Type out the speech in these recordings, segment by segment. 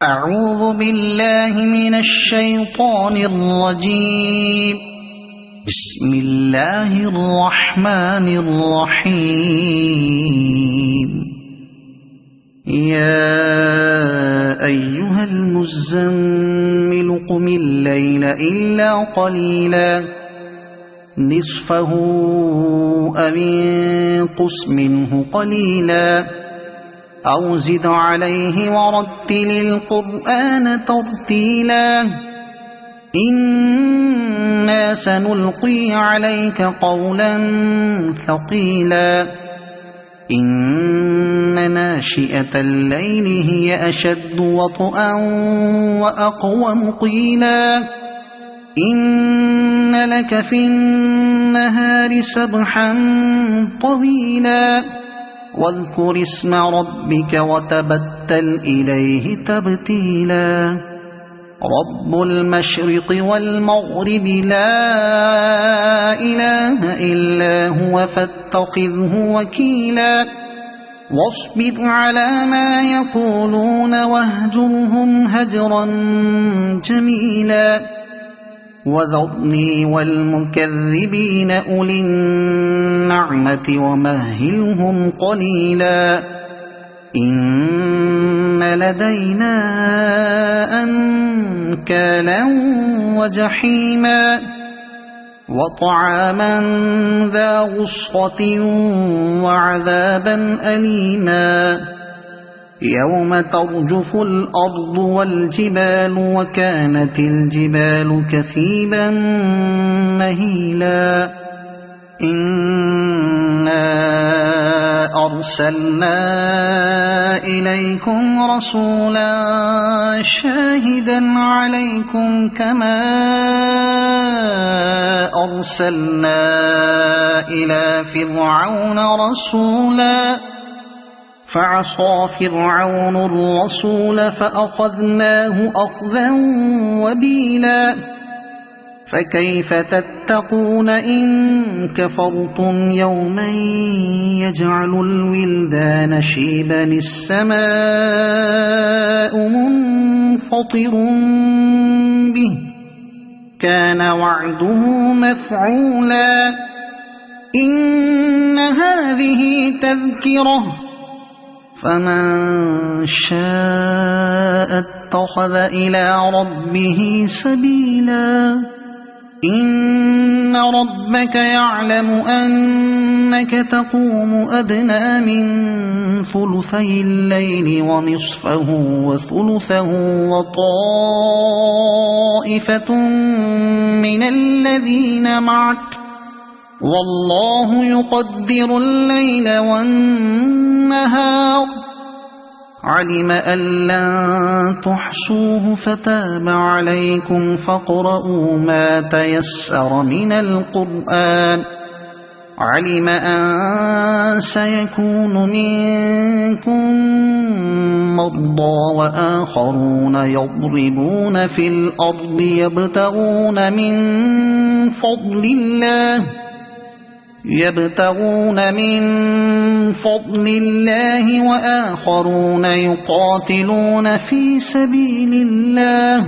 أعوذ بالله من الشيطان الرجيم. بسم الله الرحمن الرحيم. يا أيها المزمل قم الليل إلا قليلا نصفه أو انقص منه قليلا أو زد عليه ورتل القرآن ترتيلا إنا سنلقي عليك قولا ثقيلا إن ناشئة الليل هي أشد وطئا وأقوم قيلا إن لك في النهار سبحا طويلا واذكر اسم ربك وتبتل إليه تبتيلا رب المشرق والمغرب لا إله إلا هو فاتخذه وكيلا واصبر على ما يقولون واهجرهم هجرا جميلا وذرني والمكذبين أولي النعمة ومهلهم قليلا إن لدينا أنكالا وجحيما وطعاما ذا غصة وعذابا أليما يوم ترجف الأرض والجبال وكانت الجبال كثيبا مهيلا إنا أرسلنا إليكم رسولا شاهدا عليكم كما أرسلنا إلى فرعون رسولا فعصى فرعون الرسول فأخذناه أخذا وبيلا فكيف تتقون إن كفرتم يوما يجعل الولدان شيبا السماء منفطر به كان وعده مفعولا إن هذه تذكرة فمن شاء اتخذ إلى ربه سبيلا إن ربك يعلم أنك تقوم أدنى من ثلثي الليل ونصفه وثلثه وطائفة من الذين معك والله يقدر الليل والنهار علم أن لن تحصوه فتاب عليكم فاقرؤوا ما تيسر من القرآن علم أن سيكون منكم مرضى وآخرون يضربون في الأرض يبتغون من فضل الله وآخرون يقاتلون في سبيل الله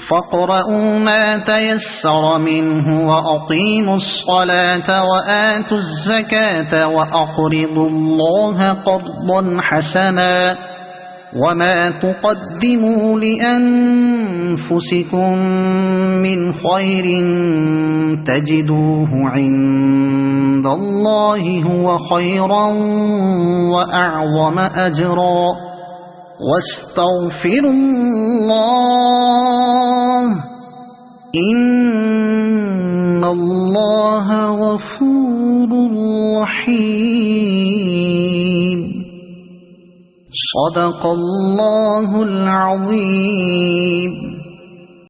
فاقرؤوا ما تيسر منه وأقيموا الصلاة وآتوا الزكاة وأقرضوا الله قرضا حسنا وما تقدموا لأنفسكم من خير تجدوه عند الله هو خيرا وأعظم أجرا واستغفروا الله إن الله غفور رحيم صدق الله العظيم.